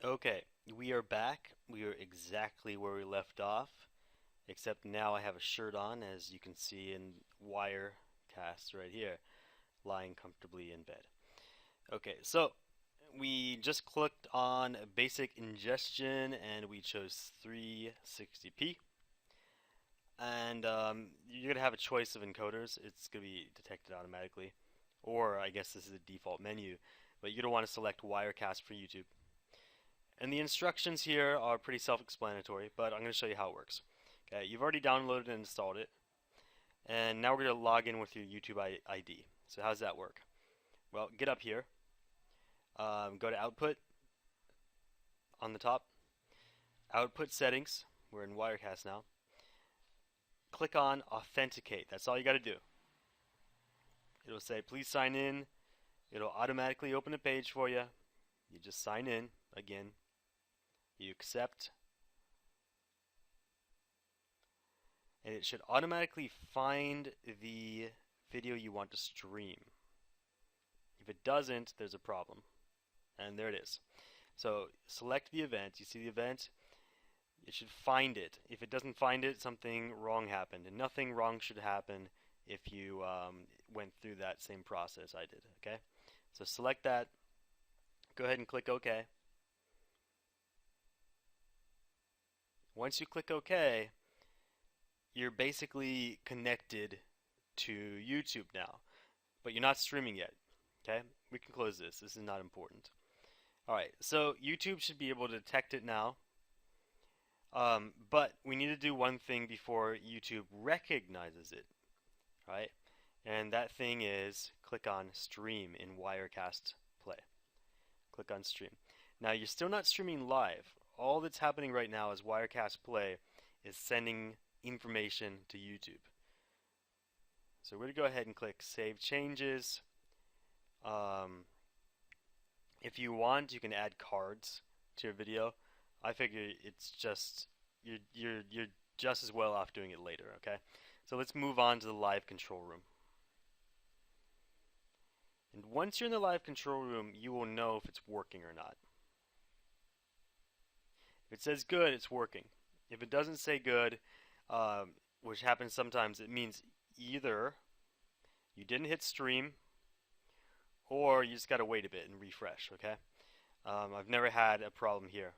Okay, we are back. We are exactly where we left off, except now I have a shirt on, as you can see in Wirecast right here, lying comfortably in bed. Okay, so we just clicked on basic ingestion and we chose 360p. And you're going to have a choice of encoders. It's going to be detected automatically. Or I guess this is the default menu, but you're going to want to select Wirecast for YouTube. And the instructions here are pretty self-explanatory, but I'm going to show you how it works. Okay, you've already downloaded and installed it, and now we're going to log in with your YouTube ID. So how does that work? Well, get up here, go to Output on the top, Output Settings. We're in Wirecast now. Click on Authenticate. That's all you got to do. It'll say, please sign in. It'll automatically open a page for you. You just sign in again. You accept, and it should automatically find the video you want to stream. If it doesn't, there's a problem. And there it is. So select the event. You see the event? It should find it. If it doesn't find it, something wrong happened. And nothing wrong should happen if you went through that same process I did. Okay? So select that. Go ahead and click OK. Once you click OK, you're basically connected to YouTube now, but you're not streaming yet. Okay, we can close this. This is not important. Alright, so YouTube should be able to detect it now, but we need to do one thing before YouTube recognizes it, right? And that thing is click on Stream in Wirecast Play. Click on Stream. Now you're still not streaming live. All that's happening right now is Wirecast Play is sending information to YouTube. So we're going to go ahead and click Save Changes. If you want, you can add cards to your video. I figure it's just you're just as well off doing it later. Okay, so let's move on to the live control room. And once you're in the live control room, you will know if it's working or not. If it says good, it's working. If it doesn't say good, which happens sometimes, it means either you didn't hit stream or you just got to wait a bit and refresh, okay? I've never had a problem here.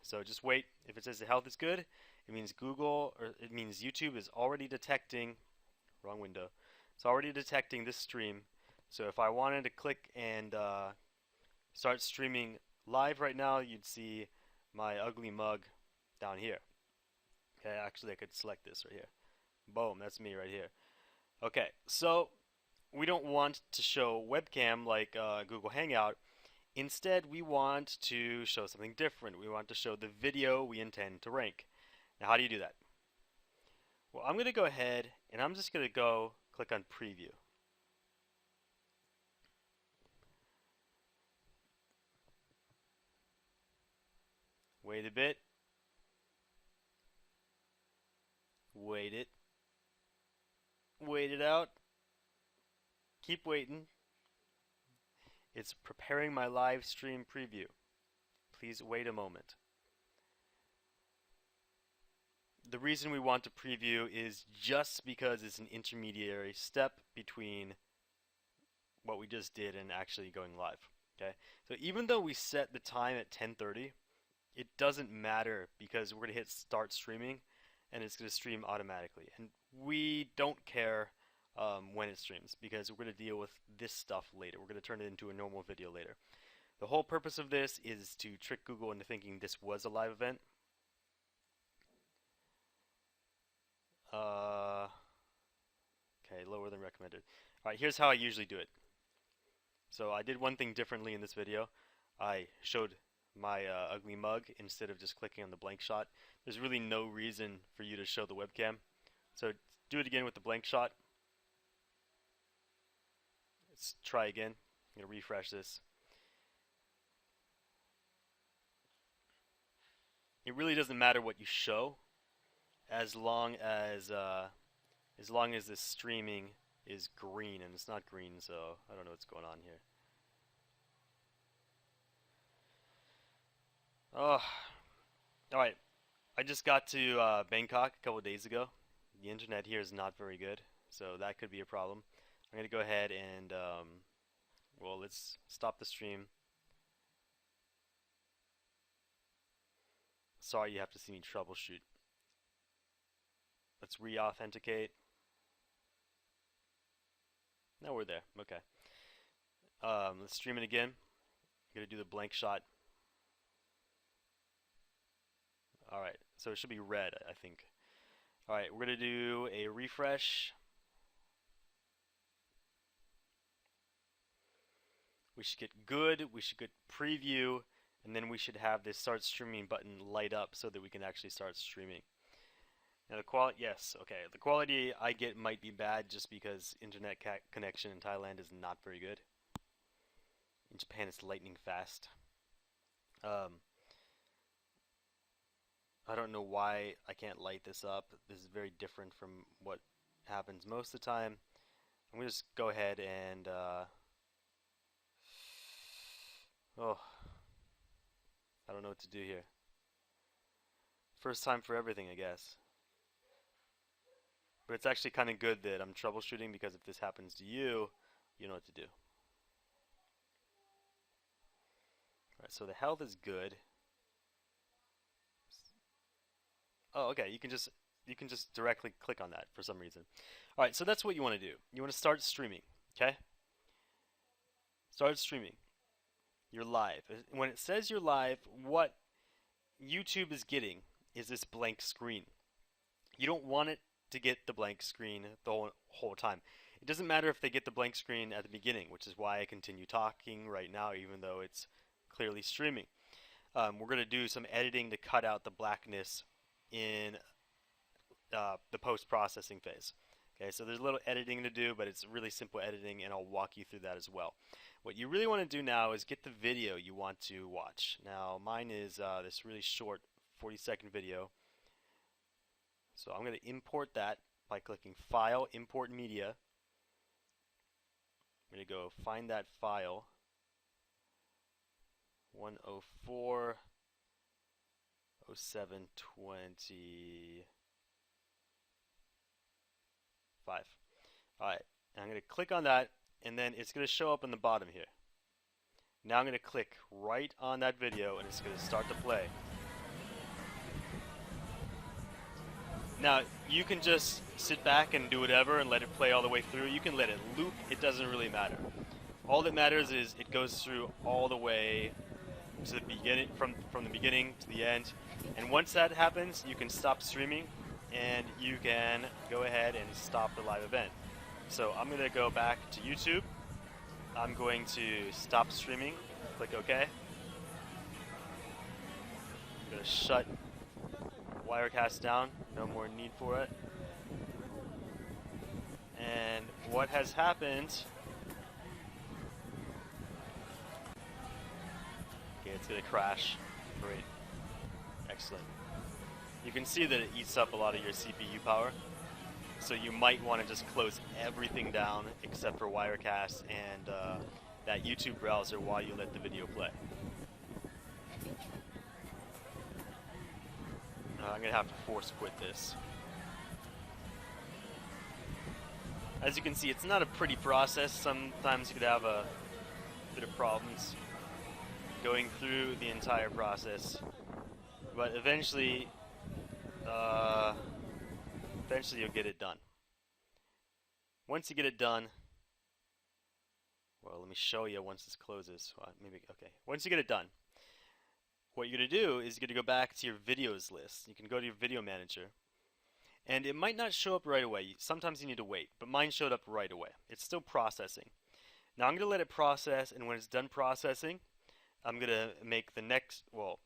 So just wait. If it says the health is good, it means it means YouTube is already detecting, wrong window, it's already detecting this stream. So if I wanted to click and start streaming live right now, you'd see my ugly mug down here. Okay, actually I could select this right here. Boom, that's me right here. Okay, so we don't want to show webcam like Google Hangout. Instead, we want to show something different. We want to show the video we intend to rank. Now, how do you do that? Well, I'm going to go ahead and I'm just going to go click on Preview. Wait a bit. Wait it. Wait it out. Keep waiting. It's preparing my live stream preview. Please wait a moment. The reason we want to preview is just because it's an intermediary step between what we just did and actually going live. Okay, so even though we set the time at 10:30, it doesn't matter because we're going to hit start streaming and it's going to stream automatically. And we don't care when it streams because we're going to deal with this stuff later. We're going to turn it into a normal video later. The whole purpose of this is to trick Google into thinking this was a live event. Okay, lower than recommended. Alright, here's how I usually do it. So I did one thing differently in this video. I showed my ugly mug instead of just clicking on the blank shot. There's really no reason for you to show the webcam. So do it again with the blank shot. Let's try again. I'm going to refresh this. It really doesn't matter what you show as long as this streaming is green, and it's not green, so I don't know what's going on here. Oh, all right. I just got to Bangkok a couple days ago. The internet here is not very good, so that could be a problem. I'm gonna go ahead and well, let's stop the stream. Sorry, you have to see me troubleshoot. Let's re-authenticate. Now we're there. Okay. Let's stream it again. I'm gonna do the blank shot. All right. So it should be red, I think. All right. We're gonna do a refresh. We should get good. We should get preview, and then we should have this start streaming button light up so that we can actually start streaming. Now the quality, yes, okay. The quality I get might be bad just because internet connection in Thailand is not very good. In Japan, it's lightning fast. Um, I don't know why I can't light this up. This is very different from what happens most of the time. I'm gonna just go ahead and oh, I don't know what to do here. First time for everything, I guess. But it's actually kind of good that I'm troubleshooting because if this happens to you, you know what to do. Alright, so the health is good. Oh, okay, you can just directly click on that for some reason. Alright, so that's what you want to do. You want to start streaming, okay? Start streaming. You're live. When it says you're live, what YouTube is getting is this blank screen. You don't want it to get the blank screen the whole time. It doesn't matter if they get the blank screen at the beginning, which is why I continue talking right now even though it's clearly streaming. We're going to do some editing to cut out the blackness in the post-processing phase. Okay, so there's a little editing to do, but it's really simple editing, and I'll walk you through that as well. What you really want to do now is get the video you want to watch. Now, mine is this really short 40-second video. So I'm going to import that by clicking File, Import Media. I'm going to go find that file. 104 0725. Alright, I'm going to click on that, and then it's going to show up in the bottom here. Now I'm going to click right on that video, and it's going to start to play. Now, you can just sit back and do whatever and let it play all the way through. You can let it loop. It doesn't really matter. All that matters is it goes through all the way to the beginning, from the beginning to the end. And once that happens, you can stop streaming and you can go ahead and stop the live event. So I'm going to go back to YouTube. I'm going to stop streaming. Click OK. I'm going to shut Wirecast down. No more need for it. And what has happened... Okay, it's going to crash. Great. Excellent. You can see that it eats up a lot of your CPU power. So you might want to just close everything down except for Wirecast and that YouTube browser while you let the video play. I'm going to have to force quit this. As you can see, it's not a pretty process. Sometimes you could have a bit of problems going through the entire process. But eventually you'll get it done. Once you get it done, well, let me show you once this closes. Maybe, okay. Once you get it done, what you're going to do is you're going to go back to your videos list. You can go to your video manager. And it might not show up right away. Sometimes you need to wait. But mine showed up right away. It's still processing. Now I'm going to let it process. And when it's done processing, I'm going to make the next... Well,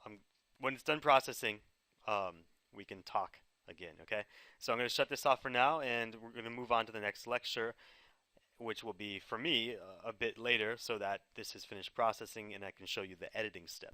when it's done processing, we can talk again. Okay? So I'm going to shut this off for now. And we're going to move on to the next lecture, which will be, for me, a bit later so that this is finished processing and I can show you the editing steps.